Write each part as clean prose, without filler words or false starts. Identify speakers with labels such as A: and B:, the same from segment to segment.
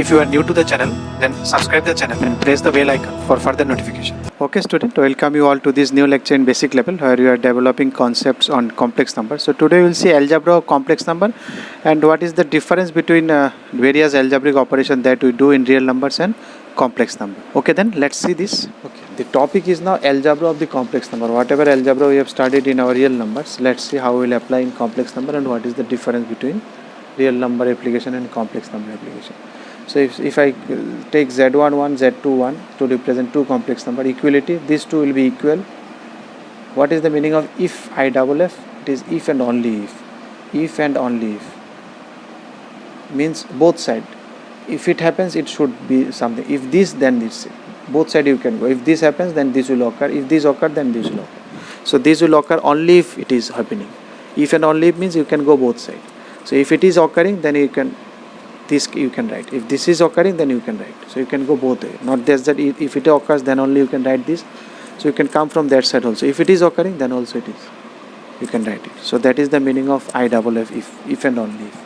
A: If you are new to the channel, then subscribe the channel and press the bell icon for further notification. Okay student, welcome you all to this new lecture in basic level where you are developing concepts on complex numbers. So today we will see algebra of complex number and what is the difference between various algebraic operations that we do in real numbers and complex number. Okay, then let's see this. Okay, the topic is now algebra of the complex number. Whatever algebra we have studied in our real numbers, let's see how we will apply in complex number and what is the difference between real number application and complex number application. So if I take z11, z21 to represent two complex number, equality, these two will be equal. What is the meaning of if I double f? It is if and only if. If and only if means both side. If it happens, it should be something. If this, then this. Both side you can go. If this happens, then this will occur. If this occur, then this will occur. So this will occur only if it is happening. If and only if means you can go both side. So if it is occurring, then you can this you can write. If this is occurring, then you can write. So you can go both way. Not just that if it occurs, then only you can write this. So you can come from that side also. If it is occurring, then also it is. You can write it. So that is the meaning of I double f, if and only if.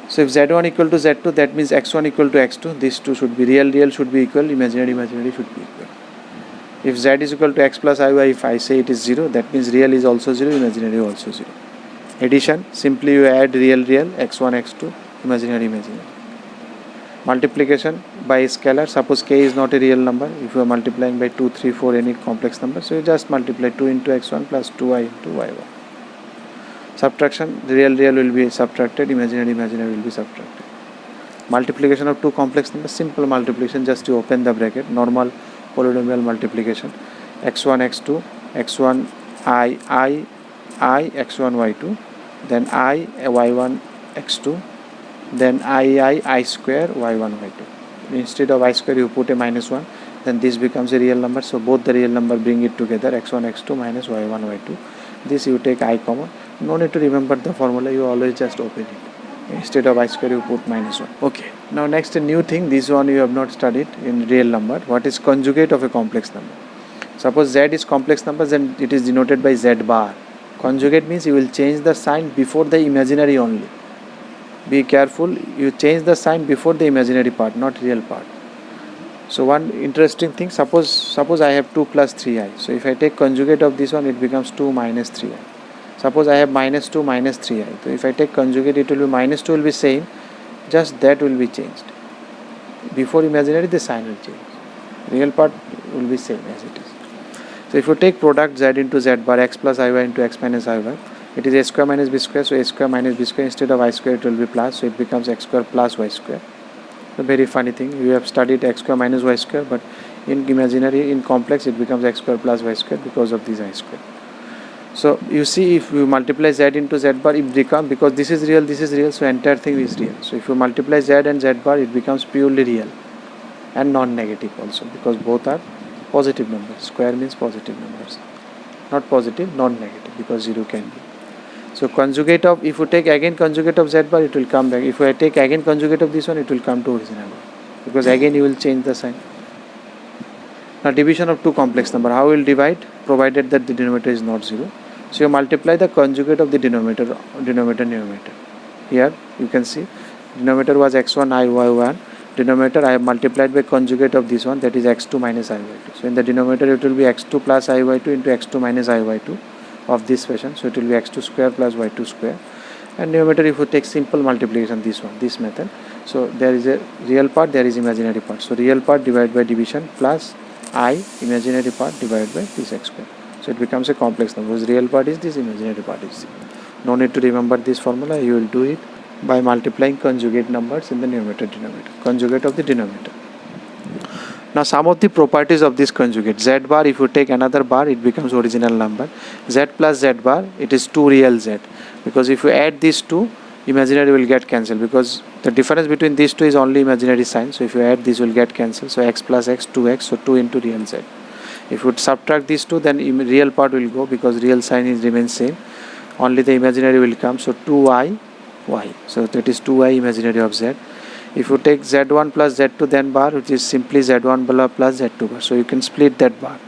A: So if z1 equal to z2, that means x1 equal to x2. These two should be real should be equal, imaginary should be equal. If z is equal to x plus iy, if I say it is 0, that means real is also 0, imaginary also 0. Addition, simply you add real, x1, x2, imaginary. Multiplication by scalar, suppose k is not a real number. If you are multiplying by 2, 3, 4 any complex number, so you just multiply 2 into x1 plus 2y into y1. Subtraction, real will be subtracted, imaginary will be subtracted. Multiplication of two complex numbers, simple multiplication, just you open the bracket, normal polynomial multiplication. x1 x2, x1 I x1 y2, then I y1 x2, then I square y1 y2. Instead of I square you put a -1, then this becomes a real number. So both the real number bring it together, x1 x2 minus y1 y2. This you take I common. No need to remember the formula, you always just open it. Instead of I square you put -1. Okay, now next a new thing, this one you have not studied in real number. What is conjugate of a complex number? Suppose z is complex number, then it is denoted by z bar. Conjugate means you will change the sign before the imaginary only. Be careful, you change the sign before the imaginary part, not real part. So one interesting thing, suppose I have 2 plus 3i. So if I take conjugate of this one, it becomes 2 minus 3i. Suppose I have -2 minus 3i. So if I take conjugate, it will be -2 will be same, just that will be changed. Before imaginary, the sign will change. Real part will be same as it is. So if you take product z into z bar, x plus iy into x minus iy, it is a square minus b square, so a square minus b square, instead of I square it will be plus, so it becomes x square plus y square. A very funny thing, you have studied x square minus y square, but in imaginary, in complex, it becomes x square plus y square because of this I square. So you see, if you multiply z into z bar, it becomes, because this is real, so entire thing is real. So if you multiply z and z bar, it becomes purely real and non-negative also, because both are positive numbers. Square means positive numbers, not positive, non-negative, because 0 can be. So conjugate of, if you take again conjugate of z bar, it will come back. If I take again conjugate of this one, it will come to original one, because again you will change the sign. Now division of two complex number, how we will divide? Provided that the denominator is not 0. So you multiply the conjugate of the denominator. Here you can see denominator was x1 I y1. Denominator I have multiplied by conjugate of this one, that is x2 minus iy2. So in the denominator it will be x2 plus iy2 into x2 minus iy2 of this fashion. So it will be x2 square plus y2 square. And numerator, if you take simple multiplication, this method. So there is a real part, there is imaginary part. So real part divided by division plus I, imaginary part divided by this x square. So it becomes a complex number. Whose real part is this, imaginary part is this. No need to remember this formula, you will do it by multiplying conjugate numbers in the numerator denominator, conjugate of the denominator. Now some of the properties of this conjugate, z bar, if you take another bar, it becomes original number. Z plus z bar, it is 2 real z, because if you add these two, imaginary will get cancelled, because the difference between these two is only imaginary sign. So if you add, this will get cancelled. So x plus x, 2x, so 2 into real z. If you subtract these two, then real part will go, because real sign is remains same, only the imaginary will come. So 2i y, so that is 2i imaginary of z. If you take z1 plus z2 then bar, which is simply z1 plus z2 bar, so you can split that bar.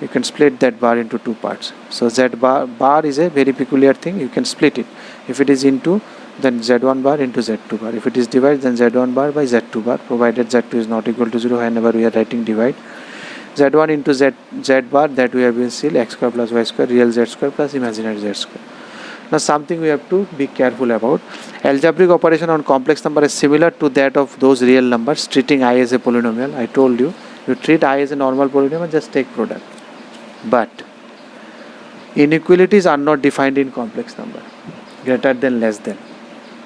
A: You can split that bar into two parts. So z bar is a very peculiar thing, you can split it. If it is into then z1 bar into z2 bar. If it is divide, then z1 bar by z2 bar, provided z2 is not equal to 0 whenever we are writing divide. z1 into z bar, that we have been still x square plus y square, real z square plus imaginary z square. Now something we have to be careful about. Algebraic operation on complex number is similar to that of those real numbers, treating I as a polynomial. I told you, you treat I as a normal polynomial, just take product. But inequalities are not defined in complex number, greater than, less than.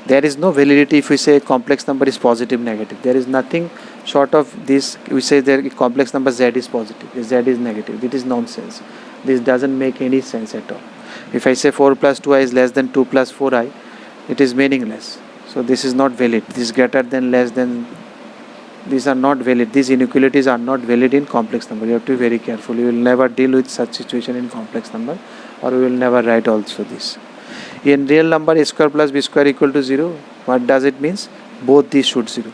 A: There is no validity if we say complex number is positive, negative. There is nothing short of this. We say that complex number z is positive, z is negative. It is nonsense. This doesn't make any sense at all. If I say 4 plus 2i is less than 2 plus 4i, it is meaningless. So this is not valid. This greater than, less than, these are not valid. These inequalities are not valid in complex number. You have to be very careful. You will never deal with such situation in complex number, or you will never write also this. In real number, a square plus b square equal to 0. What does it means? Both these should 0.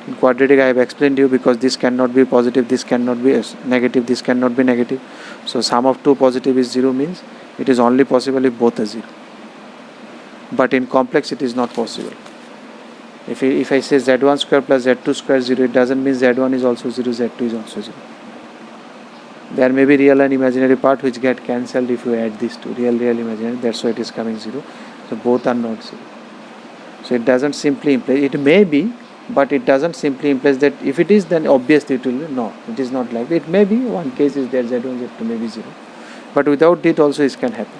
A: In quadratic, I have explained to you, because this cannot be positive, this cannot be negative, this cannot be negative. So sum of two positive is 0 means it is only possible if both are 0. But in complex, it is not possible. If I say z1 square plus z2 square 0, it doesn't mean z1 is also 0, z2 is also 0. There may be real and imaginary part which get cancelled if you add these two, real, imaginary. That's why it is coming 0. So both are not 0. So it doesn't simply imply, it may be, but it doesn't simply imply that if it is, then obviously it will be. No, it is not like that. It may be, one case is there, z1, z2 may be 0. But without it also it can happen.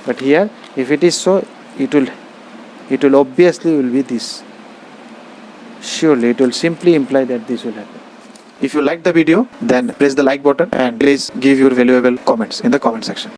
A: But here, if it is so, it will obviously will be this. Surely it will simply imply that this will happen. If you like the video, then press the like button and please give your valuable comments in the comment section.